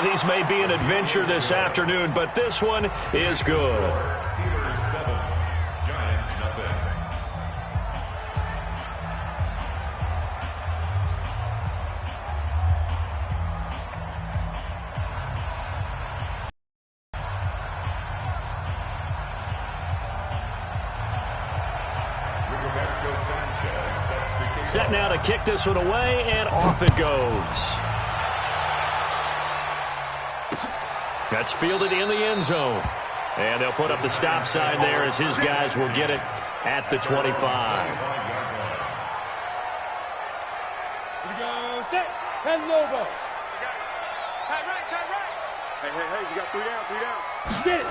these may be an adventure this afternoon, but this one is good. Steelers 7, Giants nothing. Set now to kick this one away, and off it goes. That's fielded in the end zone. And they'll put up the stop sign there as his guys will get it at the 25. Here we go, set, 10 Lobo. Tight right. Hey, you got 3 down. Get it.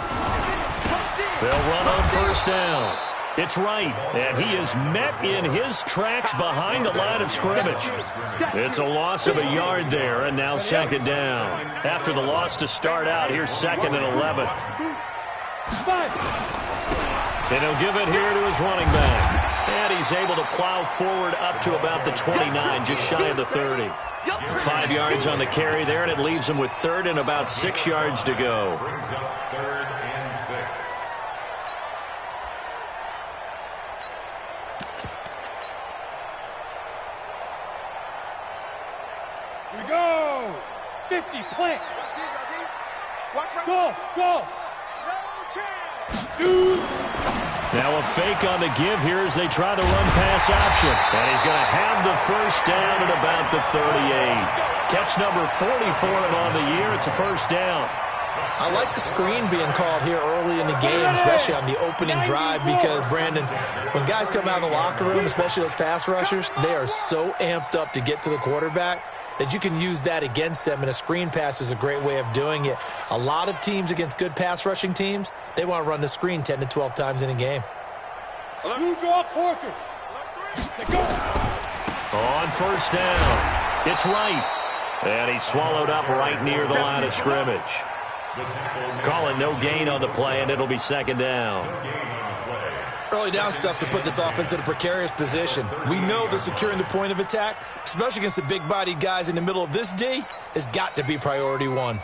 They'll run on first down. It's right, and he is met in his tracks behind the line of scrimmage. It's a loss of a yard there, and now second down. After the loss to start out, here's 2nd and 11. And he'll give it here to his running back. And he's able to plow forward up to about the 29, just shy of the 30. 5 yards on the carry there, and it leaves him with 3rd and about 6 yards to go. Brings up 3rd and 6. Here we go. 50, plant. Go. No chance. Now a fake on the give here as they try to run pass option. And he's going to have the first down at about the 38. Catch number 40 for him on the year. It's a first down. I like the screen being called here early in the game, especially on the opening drive, because, Brandon, when guys come out of the locker room, especially those pass rushers, they are so amped up to get to the quarterback that you can use that against them, and a screen pass is a great way of doing it. A lot of teams against good pass rushing teams, they want to run the screen 10 to 12 times in a game. Two draw Corkers. On first down, it's right. And he's swallowed up right near the line of scrimmage. Calling no gain on the play, and it'll be second down. Early down stuff to put this offense in a precarious position. We know that securing the point of attack, especially against the big-bodied guys in the middle of this D, has got to be priority one.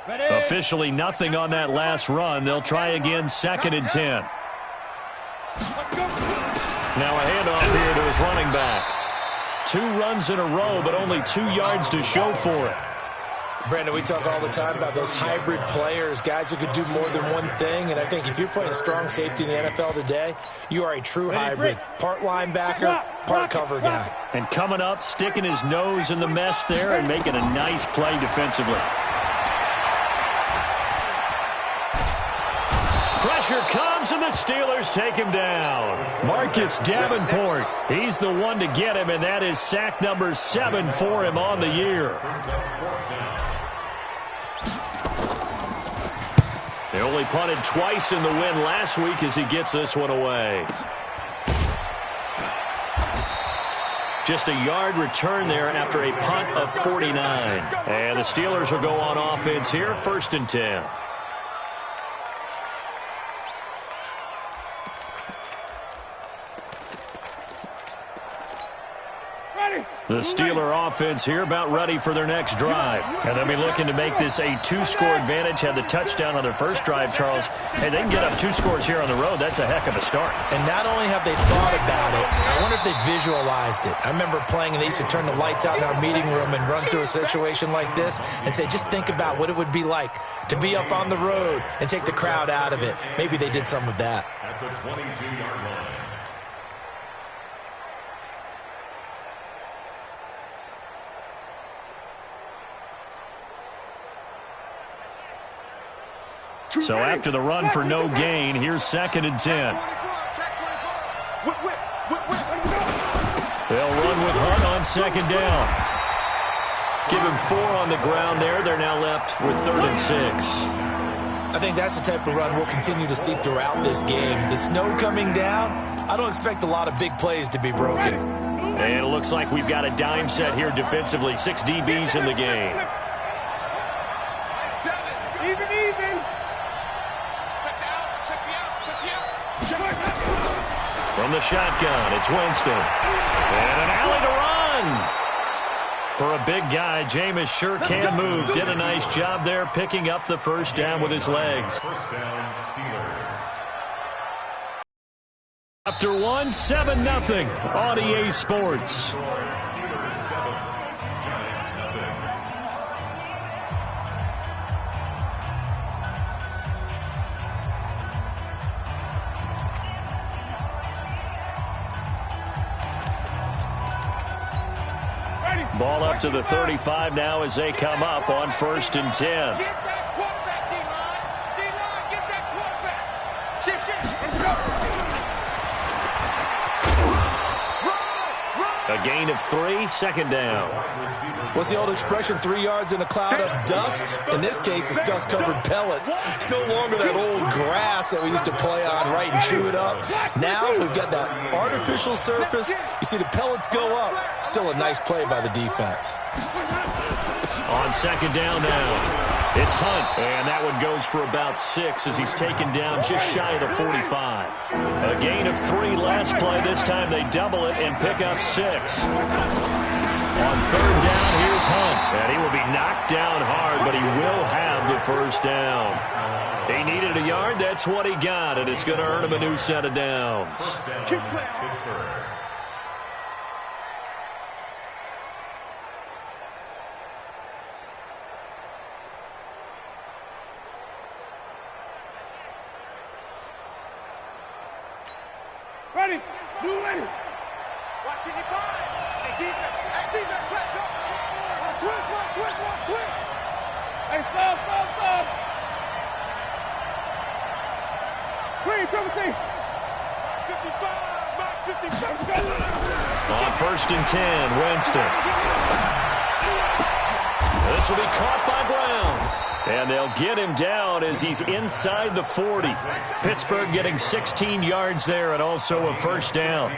Ready? Officially nothing on that last run. They'll try again, 2nd and 10. Now a handoff here to his running back. 2 runs in a row, but only 2 yards to show for it. Brandon, we talk all the time about those hybrid players, guys who could do more than one thing, and I think if you're playing strong safety in the NFL today, you are a true hybrid. Part linebacker, part cover guy. And coming up, sticking his nose in the mess there and making a nice play defensively. Pressure comes, and the Steelers take him down. Marcus Davenport, he's the one to get him, and that is sack number 7 for him on the year. They only punted twice in the win last week as he gets this one away. Just a yard return there after a punt of 49. And the Steelers will go on offense here, 1st and 10. The Steeler offense here about ready for their next drive. And they'll be looking to make this a 2-score advantage. Had the touchdown on their first drive, Charles. Hey, they can get up 2 scores here on the road. That's a heck of a start. And not only have they thought about it, I wonder if they visualized it. I remember playing, and they used to turn the lights out in our meeting room and run through a situation like this and say, just think about what it would be like to be up on the road and take the crowd out of it. Maybe they did some of that. At the 22-yard line. So after the run for no gain, here's 2nd and 10. They'll run with Hunt on 2nd down. Give him 4 on the ground there. They're now left with 3rd and 6. I think that's the type of run we'll continue to see throughout this game. The snow coming down, I don't expect a lot of big plays to be broken. And it looks like we've got a dime set here defensively. 6 DBs in the game. Even. From the shotgun, it's Winston. And an alley to run. For a big guy, Jameis sure can move. Did a nice job there picking up the first down with his legs. First down, Steelers. After 7-0 on EA Sports. Steelers 7, Giants nothing. Ball up to the 35 now as they come up on 1st and 10. Get that quarterback, D-line. D-line, get that quarterback. Shift, let's go. A gain of 3, 2nd down. What's the old expression, 3 yards in a cloud of dust? In this case, it's dust-covered pellets. It's no longer that old grass that we used to play on, right, and chew it up. Now we've got that artificial surface. You see the pellets go up. Still a nice play by the defense. On 2nd down now. It's Hunt, and that one goes for about 6 as he's taken down just shy of the 45. A gain of 3 last play. This time they double it and pick up 6. On 3rd down, here's Hunt, and he will be knocked down hard, but he will have the first down. He needed a yard. That's what he got, and it's going to earn him a new set of downs. First down, Pittsburgh. Ready. Blue ready. Watching it by. Hey, defense, let's go. Switch. Hey, stop. Green, double team. 55, Mark 57. On 1st and 10, Winston. This will be caught by Brown. And they'll get him down as he's inside the 40. Pittsburgh getting 16 yards there and also a first down.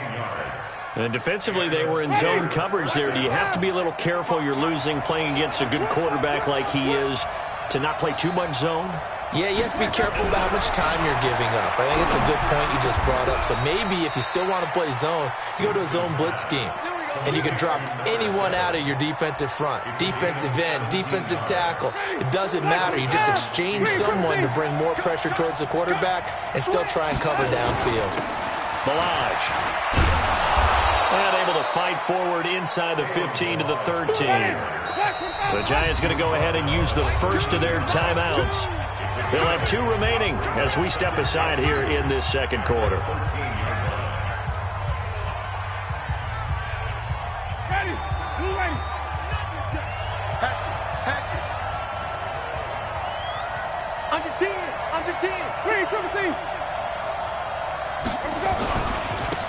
And defensively, they were in zone coverage there. Do you have to be a little careful? You're losing playing against a good quarterback like he is to not play too much zone? Yeah, you have to be careful about how much time you're giving up. I think it's a good point you just brought up. So maybe if you still want to play zone, you go to a zone blitz scheme. And you can drop anyone out of your defensive front. Defensive end, defensive tackle. It doesn't matter. You just exchange someone to bring more pressure towards the quarterback and still try and cover downfield. Balaj. And able to fight forward inside the 15 to the 13. The Giants going to go ahead and use the first of their timeouts. They'll have 2 remaining as we step aside here in this 2nd quarter.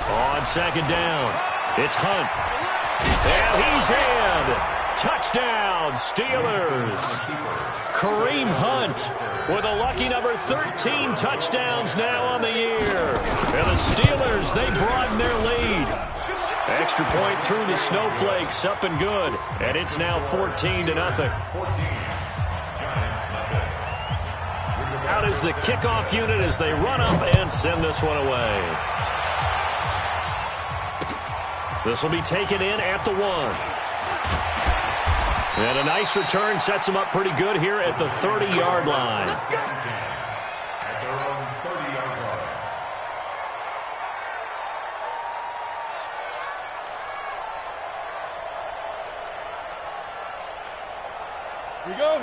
On 2nd down, it's Hunt. And he's in. Touchdown, Steelers. Kareem Hunt with a lucky number 13 touchdowns now on the year. And the Steelers, they broaden their lead. Extra point through the snowflakes, up and good. And it's now 14-0. Out is the kickoff unit as they run up and send this one away. This will be taken in at the 1. And a nice return sets them up pretty good here at the 30-yard line. At their own 30-yard line.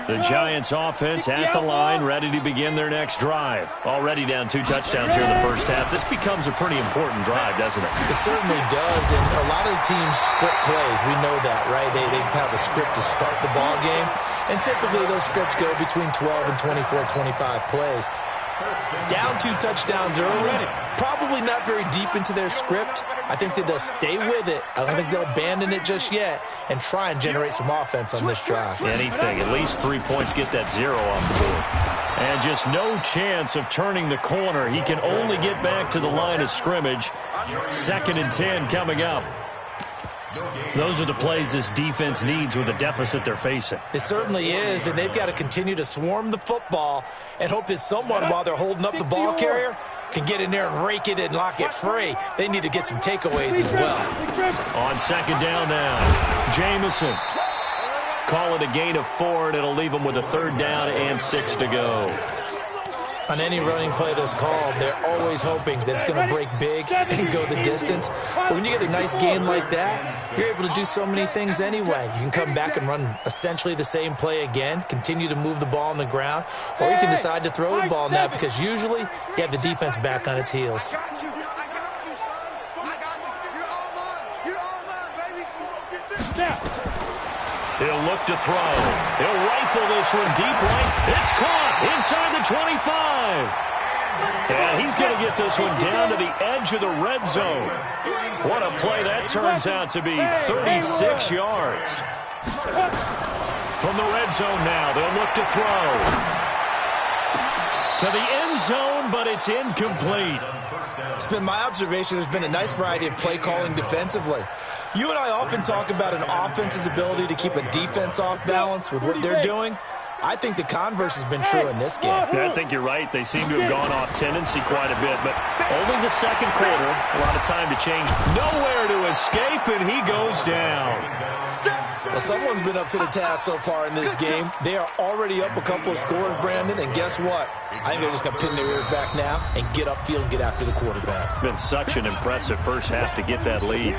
The Giants offense at the line, ready to begin their next drive. Already down 2 touchdowns here in the first half. This becomes a pretty important drive, doesn't it? It certainly does, and a lot of the teams script plays. We know that, right? They have a script to start the ball game, and typically those scripts go between 12 and 24, 25 plays. Down 2 touchdowns early, probably not very deep into their script. I think that they'll stay with it. I don't think they'll abandon it just yet and try and generate some offense on this drive. Anything, at least 3 points, get that 0 off the board. And just no chance of turning the corner. He can only get back to the line of scrimmage. 2nd and 10 coming up. Those are the plays this defense needs with the deficit they're facing. It certainly is, and they've got to continue to swarm the football and hope that someone, while they're holding up the ball carrier, can get in there and rake it and lock it free, they need to get some takeaways as well. On second down now, Jamison. Call it a gain of 4, and it'll leave them with a third down and 6 to go. On any running play that's called, they're always hoping that it's going to break big and go the distance. But when you get a nice game like that, you're able to do so many things anyway. You can come back and run essentially the same play again, continue to move the ball on the ground, or you can decide to throw the ball now because usually you have the defense back on its heels. I got you, son. I got you. You're all mine. You're all mine, baby. Now. He'll look to throw. He'll rifle this one deep right. It's caught inside the 25. And he's going to get this one down to the edge of the red zone. What a play that turns out to be, 36 yards. From the red zone now, they'll look to throw. To the end zone, but it's incomplete. It's been my observation there's been a nice variety of play calling defensively. You and I often talk about an offense's ability to keep a defense off balance with what they're doing. I think the converse has been true in this game. Yeah, I think you're right. They seem to have gone off tendency quite a bit, but only the second quarter. A lot of time to change. Nowhere to escape, and he goes down. Well, someone's been up to the task so far in this game. They are already up a couple of scores, Brandon, and guess what? I think they're just going to pin their ears back now and get upfield and get after the quarterback. Been such an impressive first half to get that lead.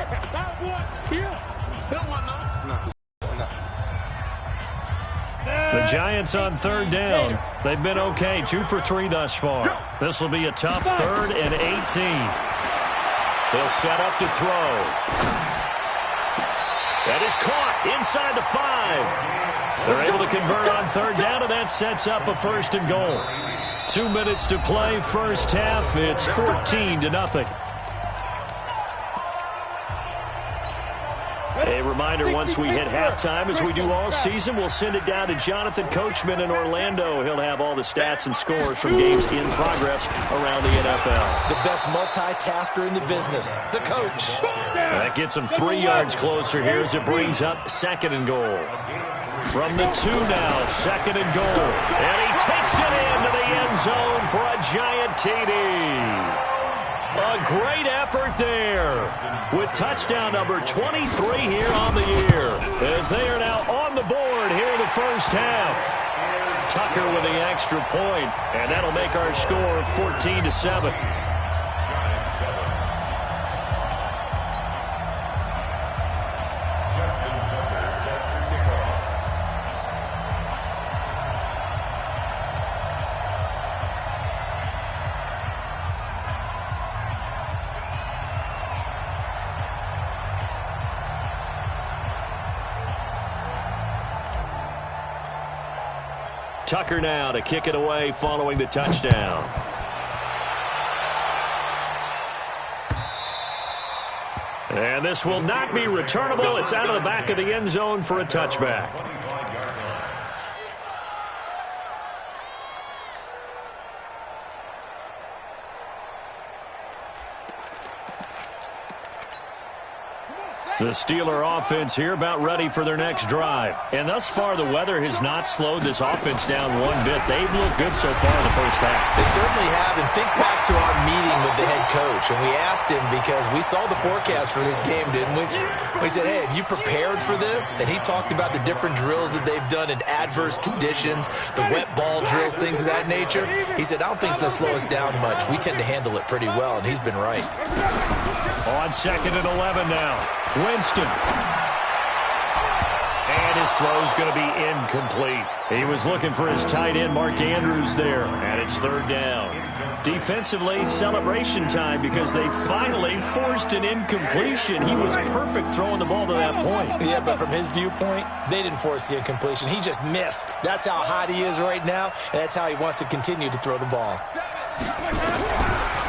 The Giants on third down. They've been okay, 2 for 3 thus far. This will be a tough 3rd and 18. They'll set up to throw. That is caught inside the 5. They're able to convert on third down, and that sets up a 1st and goal. 2 minutes to play, first half. It's 14-0. A reminder, once we hit halftime, as we do all season, we'll send it down to Jonathan Coachman in Orlando. He'll have all the stats and scores from games in progress around the NFL. The best multitasker in the business, the coach. That gets him 3 yards closer here as it brings up 2nd and goal. From the 2 now, 2nd and goal. And he takes it into the end zone for a giant TD. A great effort there with touchdown number 23 here on the year, as they are now on the board here in the first half. Tucker with the extra point, and that'll make our score 14-7. Tucker now to kick it away following the touchdown. And this will not be returnable. It's out of the back of the end zone for a touchback. The Steeler offense here about ready for their next drive. And thus far, the weather has not slowed this offense down one bit. They've looked good so far in the first half. They certainly have. And think back to our meeting with the head coach. And we asked him because we saw the forecast for this game, didn't we? We said, hey, have you prepared for this? And he talked about the different drills that they've done in adverse conditions, the wet ball drills, things of that nature. He said, I don't think it's going to slow us down much. We tend to handle it pretty well, and he's been right. On 2nd and 11 now. Winston. And his throw's going to be incomplete. He was looking for his tight end, Mark Andrews, there. And it's 3rd down. Defensively, celebration time because they finally forced an incompletion. He was perfect throwing the ball to that point. Yeah, but from his viewpoint, they didn't force the incompletion. He just missed. That's how hot he is right now, and that's how he wants to continue to throw the ball.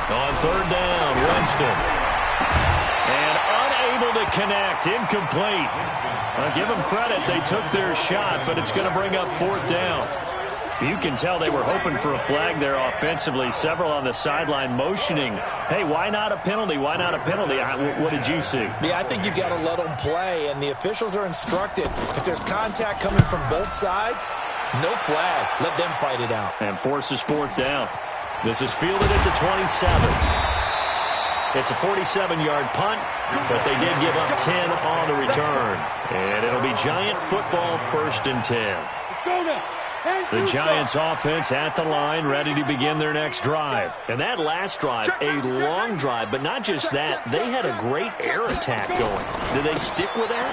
On 3rd down, Winston. And unable to connect, incomplete. I'll give them credit, they took their shot, but it's going to bring up 4th down. You can tell they were hoping for a flag there offensively. Several on the sideline motioning, hey, why not a penalty? Why not a penalty? What did you see? Yeah, I think you've got to let them play, and the officials are instructed. If there's contact coming from both sides, no flag. Let them fight it out. And forces 4th down. This is fielded at the 27. It's a 47-yard punt, but they did give up 10 on the return. And it'll be Giant football, 1st and 10. The Giants offense at the line, ready to begin their next drive. And that last drive, a long drive, but not just that. They had a great air attack going. Did they stick with that?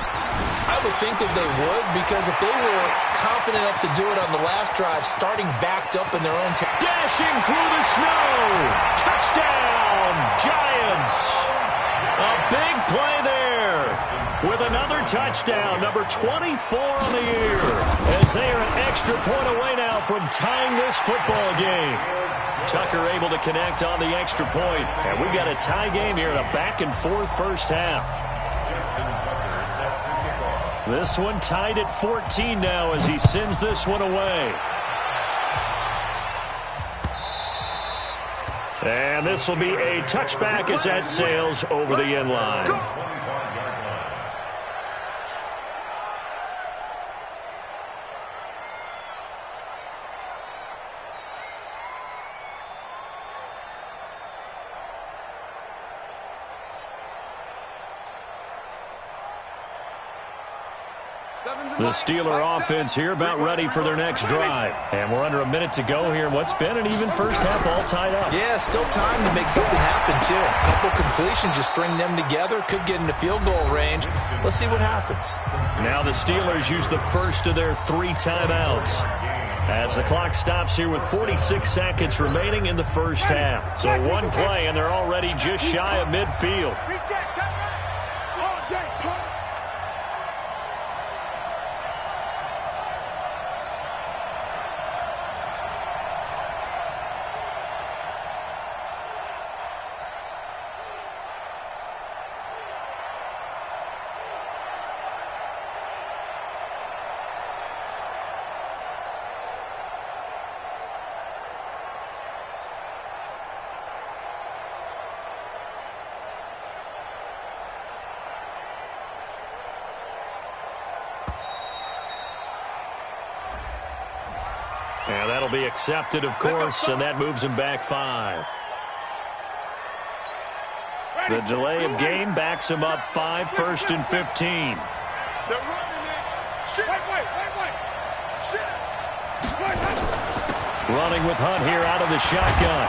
I would think that they would, because if they were confident enough to do it on the last drive, starting backed up in their own dashing through the snow. Touchdown, Giants. A big play there with another touchdown, number 24 on the year, as they are an extra point away now from tying this football game. Tucker able to connect on the extra point, and we've got a tie game here in a back-and-forth first half. This one tied at 14 now as he sends this one away. And this will be a touchback as that sails over the end line. The Steeler offense here about ready for their next drive. And we're under a minute to go here. What's been an even first half all tied up. Yeah, still time to make something happen, too. A couple completions, just string them together. Could get into field goal range. Let's see what happens. Now the Steelers use the first of their 3 timeouts as the clock stops here with 46 seconds remaining in the first half. So one play, and they're already just shy of midfield. And that'll be accepted, of course, and that moves him back 5. The delay of game backs him up 5, 1st and 15. They're running it. Shit. Wait. Shit. Running with Hunt here out of the shotgun.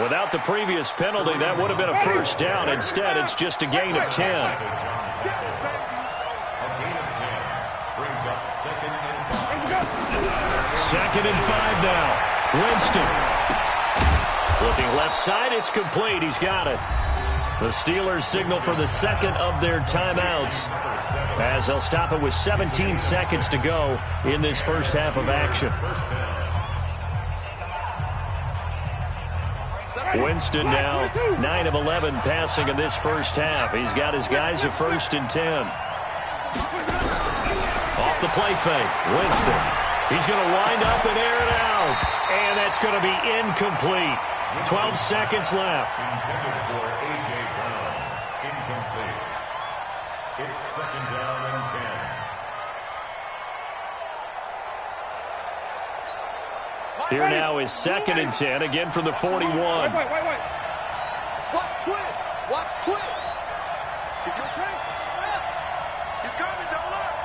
Without the previous penalty, that would have been a first down. Instead, it's just a gain of 10. A gain of 10 brings up 2nd and 5. 2nd and 5 now. Winston. Looking left side, it's complete. He's got it. The Steelers signal for the second of their timeouts as they'll stop it with 17 seconds to go in this first half of action. Winston now 9 of 11 passing in this first half. He's got his guys at 1st and 10. Off the play fake, Winston. He's going to wind up and air it out. And that's going to be incomplete. 12 seconds left. Intended for A.J. Brown. Incomplete. It's 2nd down and 10. Here now is 2nd and 10, again from the 41. Wait. Watch twins. He's going to take. He's coming, double up.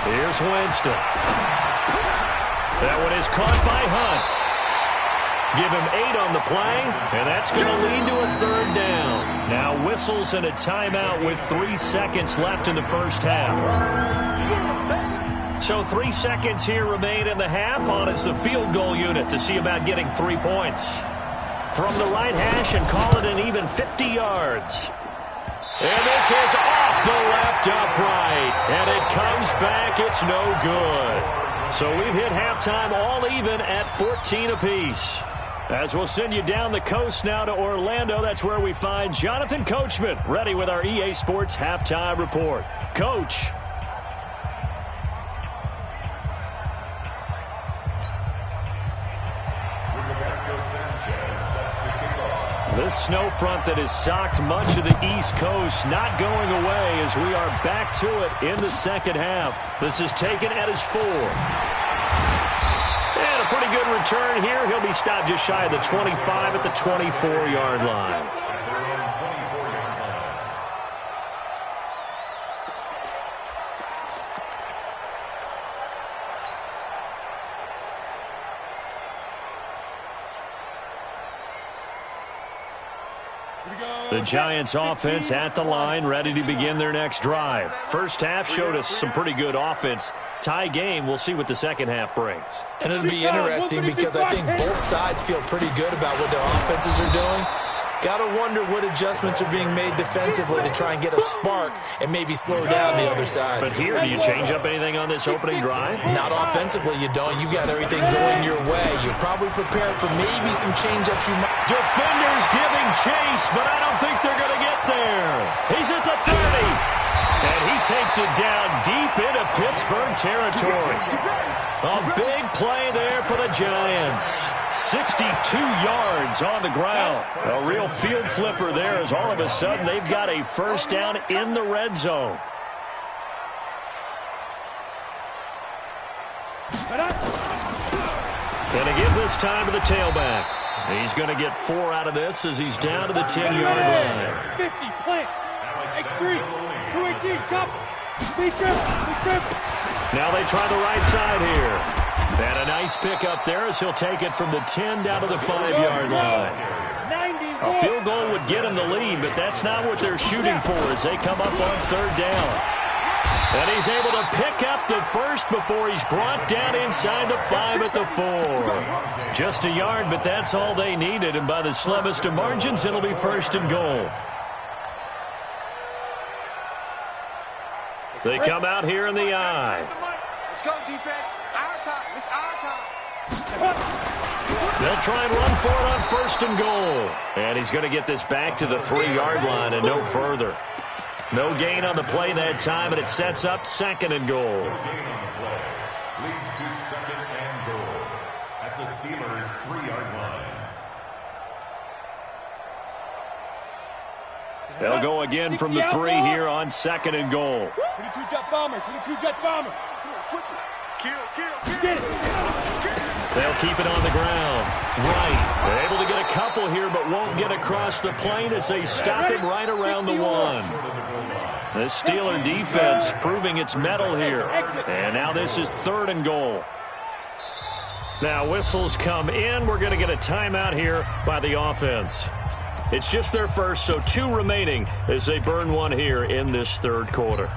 Here's Winston. That one is caught by Hunt. Give him 8 on the play, and that's going to lead to a 3rd down. Now whistles and a timeout with 3 seconds left in the first half. So 3 seconds here remain in the half on as the field goal unit to see about getting 3 points. From the right hash and call it an even 50 yards. And this is off the left upright. And it comes back. It's no good. So we've hit halftime all even at 14 apiece. As we'll send you down the coast now to Orlando, that's where we find Jonathan Coachman ready with our EA Sports Halftime Report. Coach. This snow front that has socked much of the East Coast not going away as we are back to it in the second half. This is taken at his 4. And a pretty good return here. He'll be stopped just shy of the 25 at the 24-yard line. The Giants offense at the line, ready to begin their next drive. First half showed us some pretty good offense. Tie game, we'll see what the second half brings. And it'll be interesting because I think both sides feel pretty good about what their offenses are doing. Got to wonder what adjustments are being made defensively to try and get a spark and maybe slow down the other side. But here, do you change up anything on this opening drive? Not offensively, you don't. You got everything going your way. You're probably prepared for maybe some change-ups. Defenders giving chase, but I don't think they're going to get there. He's at the 30. And he takes it down deep into Pittsburgh territory. A big play there for the Giants. 62 yards on the ground. A real field flipper there as all of a sudden they've got a first down in the red zone. Gonna give this time to the tailback. He's going to get 4 out of this as he's down to the 10-yard line. 50, plant. X3, 218, chop. Big trip. Now they try the right side here. And a nice pick up there as he'll take it from the 10 down to the 5-yard line. A field goal would get him the lead, but that's not what they're shooting for as they come up on third down. And he's able to pick up the first before he's brought down inside the 5 at the 4. Just a yard, but that's all they needed. And by the slimmest of margins, it'll be first and goal. They come out here in the I. Let's go, defense. Our time. It's our time. They'll try and run for it on first and goal. And he's going to get this back to the 3-yard line and no further. No gain on the play that time, and it sets up second and goal. Leads to second and goal at the Steelers' 3-yard line. They'll go again from the 3 here on second and goal. 22 jet bomber. Switch it. Kill. They'll keep it on the ground. Right. They're able to get a couple here, but won't get across the plane as they stop him right around the 1. The Steeler defense proving its mettle here. And now this is third and goal. Now whistles come in. We're going to get a timeout here by the offense. It's just their first, so 2 remaining as they burn 1 here in this third quarter.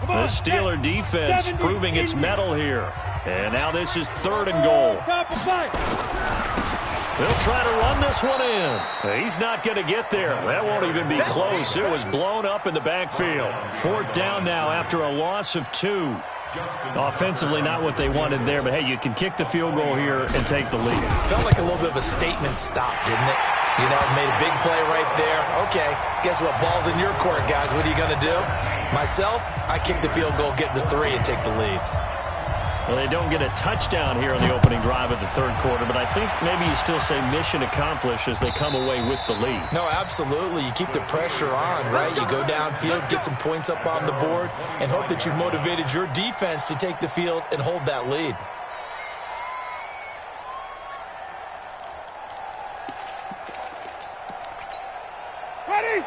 The Steeler defense proving its mettle here. And now this is third and goal. They'll try to run this one in. He's not going to get there. That won't even be close. It was blown up in the backfield. 4th down now after a loss of 2. Offensively, not what they wanted there, but hey, you can kick the field goal here and take the lead. Felt like a little bit of a statement stop, didn't it? You know, made a big play right there. Okay, guess what? Ball's in your court, guys. What are you going to do? Myself, I kick the field goal, get the 3, and take the lead. Well, they don't get a touchdown here on the opening drive of the third quarter, but I think maybe you still say mission accomplished as they come away with the lead. No, absolutely. You keep the pressure on, right? You go downfield, get some points up on the board, and hope that you've motivated your defense to take the field and hold that lead.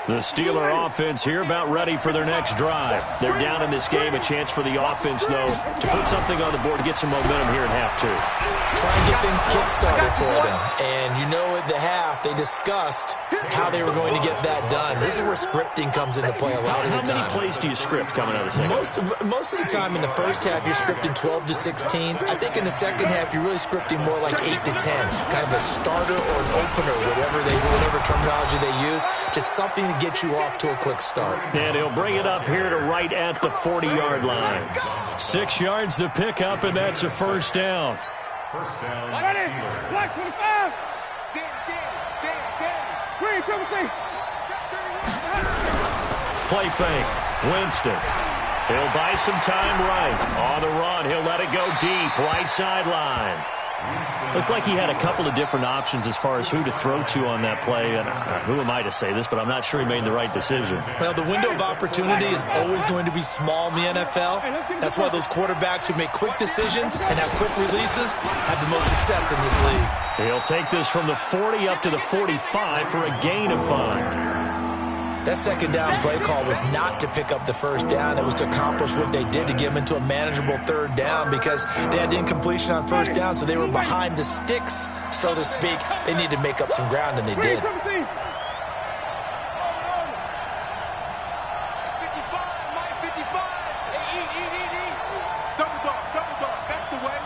The Steeler offense here about ready for their next drive. They're down in this game. A chance for the offense, though, to put something on the board, get some momentum here in half 2. Try and get things kick-started for them. And you know at the half, they discussed how they were going to get that done. This is where scripting comes into play a lot of the time. How many plays do you script coming out of the second? Most of the time in the first half, you're scripting 12 to 16. I think in the second half, you're really scripting more like 8 to 10. Kind of a starter or an opener, whatever terminology they use. Just something to get you off to a quick start. And he'll bring it up here to right at the 40-yard line. 6 yards to pick up, and that's a first down. First down, Ready? Steelers. Black 25. Green, Play fake. Winston. He'll buy some time right. On the run, he'll let it go deep, right sideline. Looked like he had a couple of different options as far as who to throw to on that play. And who am I to say this, but I'm not sure he made the right decision. Well, the window of opportunity is always going to be small in the NFL. That's why those quarterbacks who make quick decisions and have quick releases have the most success in this league. He'll take this from the 40 up to the 45 for a gain of 5. That second down play call was not to pick up the first down. It was to accomplish what they did to get them into a manageable third down because they had incompletion on first down, so they were behind the sticks, so to speak. They needed to make up some ground, and they did. 55, Mike 55. Hey, eat. Double dog, that's the way.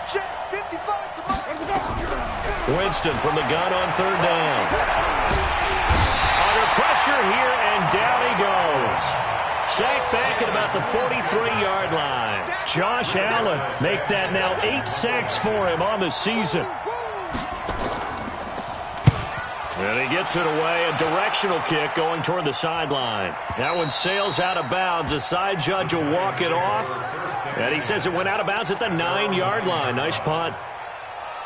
Check, 55, come on. Winston from the gun on third down. Pressure here, and down he goes. Sacked back at about the 43-yard line. Josh Allen make that now 8 sacks for him on the season. And he gets it away, a directional kick going toward the sideline. That one sails out of bounds. The side judge will walk it off. And he says it went out of bounds at the 9-yard line. Nice punt.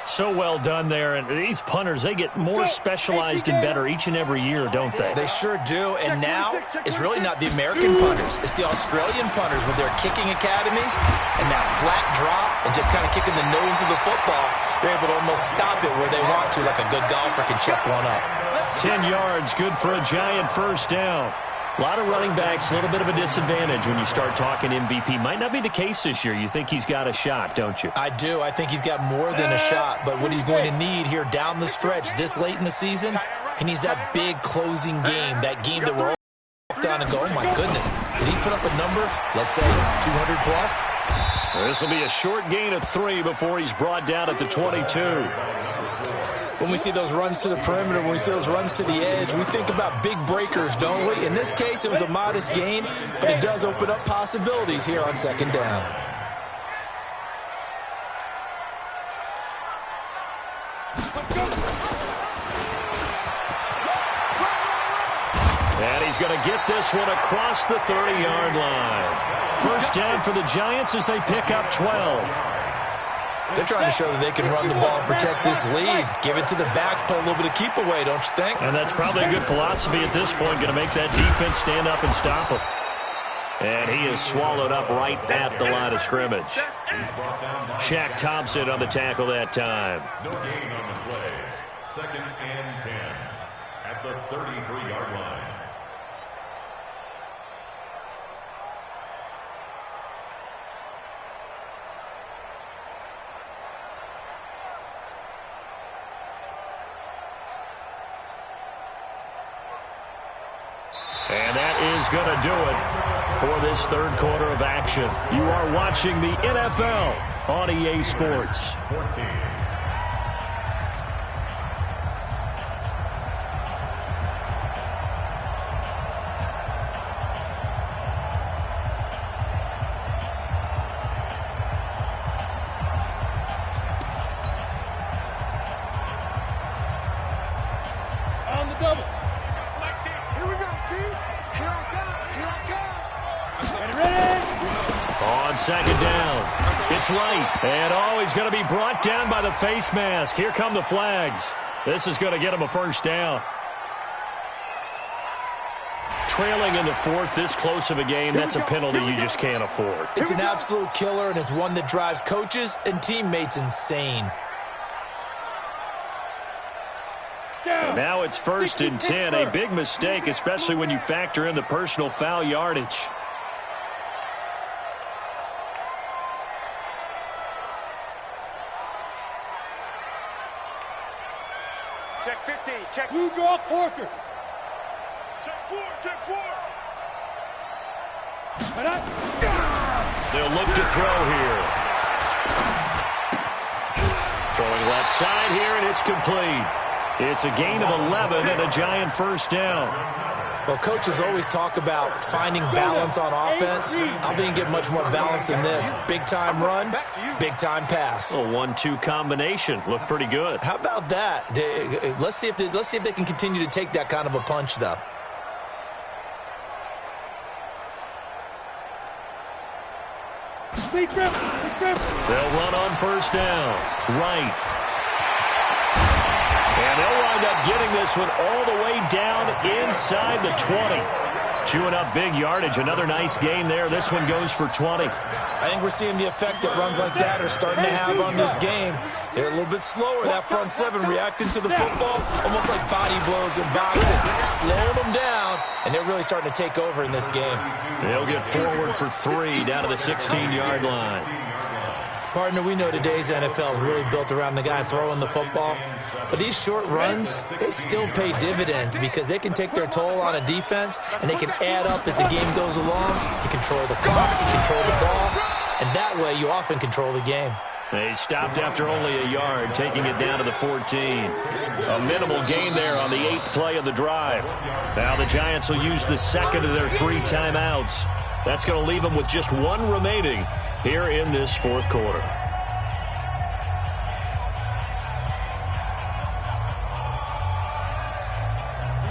So well done there, and these punters, they get more specialized and better each and every year, don't they? They sure do, and now it's really not the American punters. It's the Australian punters with their kicking academies and that flat drop and just kind of kicking the nose of the football. They're able to almost stop it where they want to, like a good golfer can check one up. 10 yards, good for a giant first down. A lot of running backs, a little bit of a disadvantage when you start talking MVP. Might not be the case this year. You think he's got a shot, don't you? I do. I think he's got more than a shot. But what he's going to need here down the stretch this late in the season, he needs that big closing game, that game that we're all down and go, oh, my goodness. Did he put up a number, let's say, 200 plus? This will be a short gain of 3 before he's brought down at the 22. When we see those runs to the perimeter, when we see those runs to the edge, we think about big breakers, don't we? In this case, it was a modest gain, but it does open up possibilities here on second down. And he's going to get this one across the 30-yard line. First down for the Giants as they pick up 12. They're trying to show that they can run the ball and protect this lead. Give it to the backs, put a little bit of keep away, don't you think? And that's probably a good philosophy at this point, going to make that defense stand up and stop him. And he is swallowed up right at the line of scrimmage. Shaq Thompson on the tackle that time. No gain on the play. Second and 10 at the 33-yard line. And that is going to do it for this third quarter of action. You are watching the NFL on EA Sports. 14. On the double. Here we go, team. Here I come. Ready? On second down. It's right. And he's going to be brought down by the face mask. Here come the flags. This is going to get him a first down. Trailing in the fourth, this close of a game, that's a penalty you just can't afford. It's an absolute killer, and it's one that drives coaches and teammates insane. Now it's 1st and 10, a big mistake, especially when you factor in the personal foul yardage. Check 15. Check. Blue draw quarters. Check 4. Check 4. They'll look to throw here. Throwing left side here, and it's complete. It's a gain of 11 and a giant first down. Well, coaches always talk about finding balance on offense. I think you get much more balance than this. Big-time run, big-time pass. A 1-2 combination. Looked pretty good. How about that? Let's see if they can continue to take that kind of a punch, though. They'll run on first down. Right. And they'll wind up getting this one all the way down inside the 20. Chewing up big yardage. Another nice gain there. This one goes for 20. I think we're seeing the effect that runs like that are starting to have on this game. They're a little bit slower, that front seven, reacting to the football, almost like body blows in boxing, slowing them down, and they're really starting to take over in this game. They'll get forward for 3 down to the 16-yard line. Partner, we know today's NFL is really built around the guy throwing the football. But these short runs, they still pay dividends because they can take their toll on a defense, and they can add up as the game goes along. You control the clock, you control the ball, and that way you often control the game. They stopped after only a yard, taking it down to the 14. A minimal gain there on the 8th play of the drive. Now the Giants will use the second of their 3 timeouts. That's going to leave them with just 1 remaining here in this 4th quarter.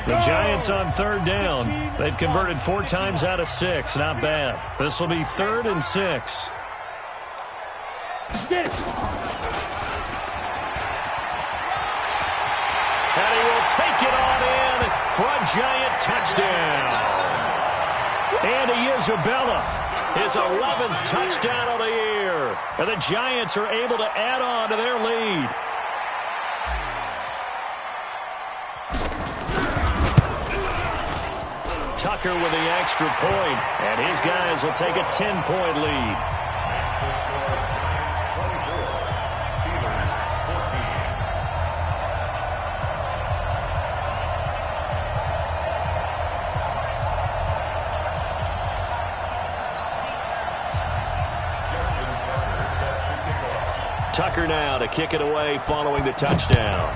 The Giants on 3rd down. They've converted 4 times out of 6. Not bad. This will be 3rd and 6. Get it. And he will take it on in for a Giant touchdown. Andy Isabella, his 11th touchdown of the year. And the Giants are able to add on to their lead. Tucker with the extra point, and his guys will take a 10-point lead. Tucker now to kick it away following the touchdown.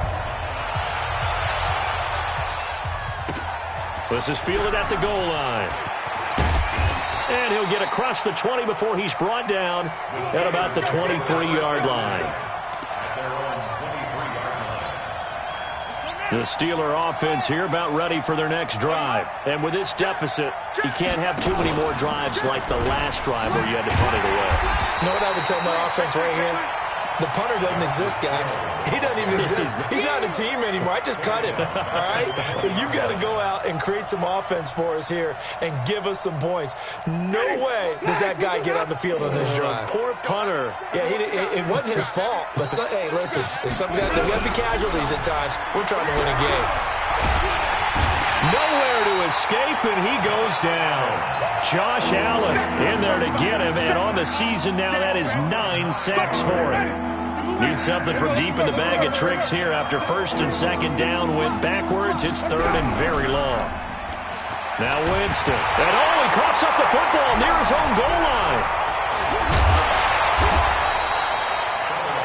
This is fielded at the goal line. And he'll get across the 20 before he's brought down at about the 23-yard line. The Steeler offense here about ready for their next drive. And with this deficit, you can't have too many more drives like the last drive where you had to punt it away. You know what I would tell my offense right here? The punter doesn't exist, guys. He doesn't even exist. He's not a team anymore. I just cut him, all right? So you've got to go out and create some offense for us here and give us some points. No way does that guy get on the field on this drive. Poor punter. Yeah, it wasn't his fault. But, hey, listen, if something got to be casualties at times, we're trying to win a game. Nowhere to escape, and he goes down. Josh Allen in there to get him, and on the season now, that is 9 sacks for him. Need something from deep in the bag of tricks here after 1st and 2nd down went backwards. It's 3rd and very long. Now Winston. And he coughs up the football near his own goal line.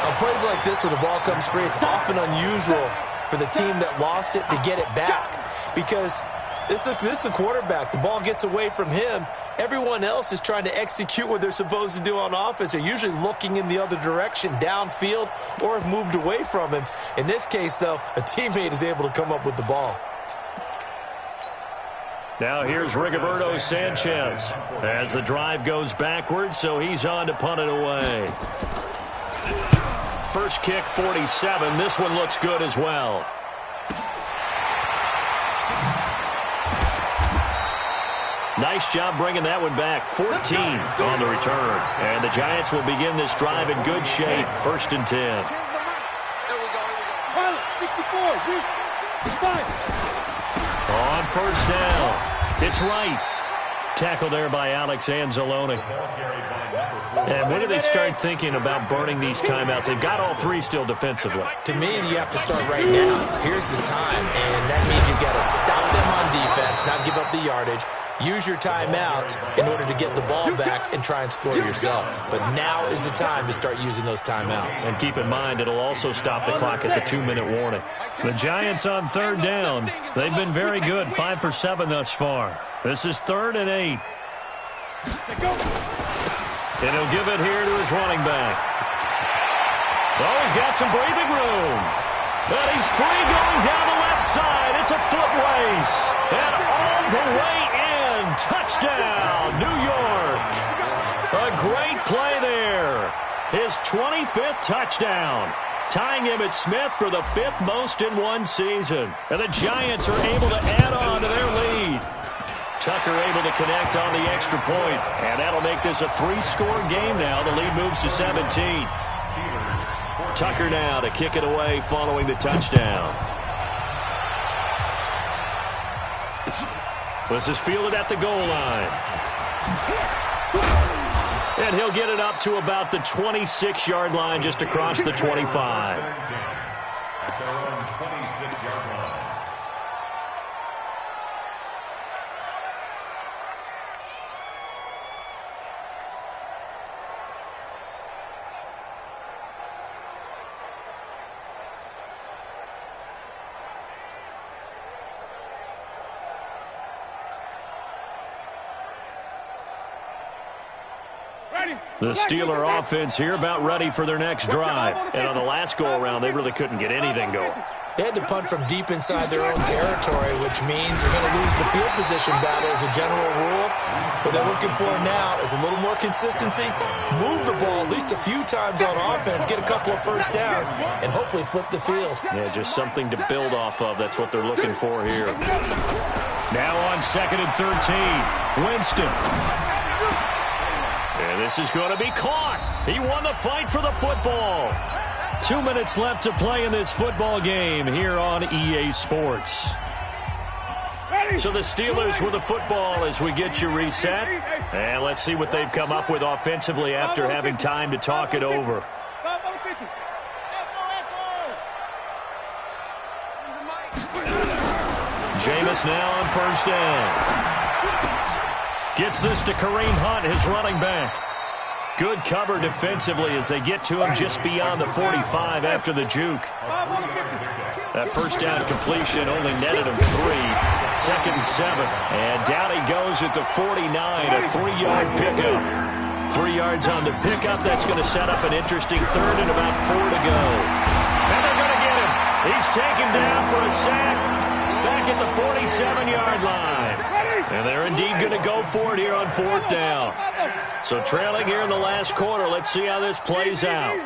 On plays like this where the ball comes free, it's often unusual for the team that lost it to get it back. Because this is the quarterback. The ball gets away from him. Everyone else is trying to execute what they're supposed to do on offense. They're usually looking in the other direction, downfield, or have moved away from him. In this case, though, a teammate is able to come up with the ball. Now here's Rigoberto Sanchez as the drive goes backwards, so he's on to punt it away. First kick, 47. This one looks good as well. Nice job bringing that one back. 14 on the return. And the Giants will begin this drive in good shape. 1st and 10. There we go. 64. On first down. It's right. Tackle there by Alex Anzalone. And when do they start thinking about burning these timeouts? They've got all 3 still defensively. To me, you have to start right now. Here's the time, and that means you've got to stop them on defense, not give up the yardage. Use your timeouts in order to get the ball back and try and score yourself. But now is the time to start using those timeouts. And keep in mind, it'll also stop the clock at the 2-minute warning. The Giants on 3rd down. They've been very good, 5 for 7 thus far. This is 3rd and 8. And he'll give it here to his running back. Oh, he's got some breathing room. And he's free going down the left side. It's a foot race. And all the way in. Touchdown, New York. A great play there 25th touchdown, tying Emmitt Smith for the 5th most in one season. And the Giants are able to add on to their lead. Tucker able to connect on the extra point, and that'll make this a 3-score game now. The lead moves to 17. Tucker now to kick it away following the touchdown. This is fielded at the goal line. And he'll get it up to about the 26-yard line, just across the 25. At their own 26-yard line. The Steeler offense here about ready for their next drive. And on the last go-around, they really couldn't get anything going. They had to punt from deep inside their own territory, which means you're going to lose the field position battle as a general rule. What they're looking for now is a little more consistency, move the ball at least a few times on offense, get a couple of first downs, and hopefully flip the field. Yeah, just something to build off of. That's what they're looking for here. Now on 2nd and 13, Winston. And this is going to be caught. He won the fight for the football. 2 minutes left to play in this football game here on EA Sports. So the Steelers with the football as we get you reset. And let's see what they've come up with offensively after having time to talk it over. Jameis now on 1st down. Gets this to Kareem Hunt, his running back. Good cover defensively as they get to him just beyond the 45 after the juke. That first down completion only netted him 3. 2nd and 7. And down he goes at the 49, a 3-yard pickup. 3 yards on the pickup. That's going to set up an interesting 3rd and about 4 to go. And they're going to get him. He's taken down for a sack back at the 47-yard line. And they're indeed going to go for it here on 4th down. So trailing here in the last quarter. Let's see how this plays out.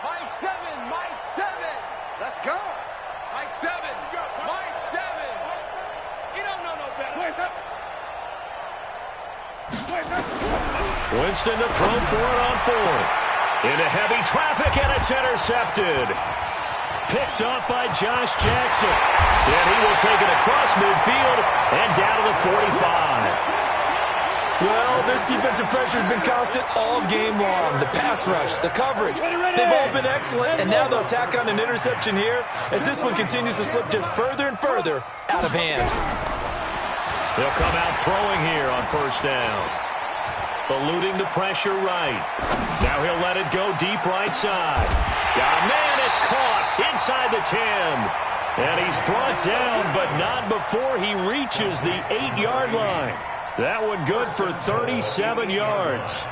Mike 7, Mike 7. Let's go. Mike 7, Mike 7. You don't know no better. Winston to throw for it on 4th. Into heavy traffic, and it's intercepted. Picked up by Josh Jackson. And he will take it across midfield and down to the 45. Well, this defensive pressure has been constant all game long. The pass rush, the coverage, they've all been excellent, and now they'll tack on an interception here as this one continues to slip just further and further out of hand. They'll come out throwing here on 1st down. Eluding the pressure right. Now he'll let it go deep right side. Man, it's caught inside the 10. And he's brought down, but not before he reaches the 8-yard line. That one good for 37 yards.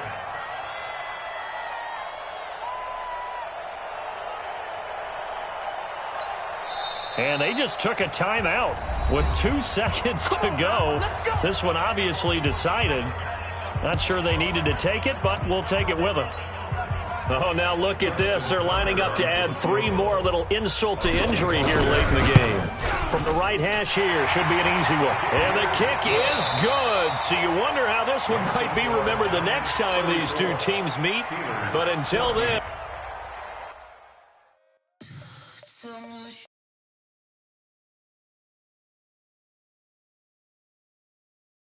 And they just took a timeout with 2 seconds to go. This one obviously decided. Not sure they needed to take it, but we'll take it with them. Oh, now look at this. They're lining up to add 3 more. Little insult to injury here late in the game. From the right hash here, should be an easy one. And the kick is good. So you wonder how this one might be remembered the next time these two teams meet. But until then...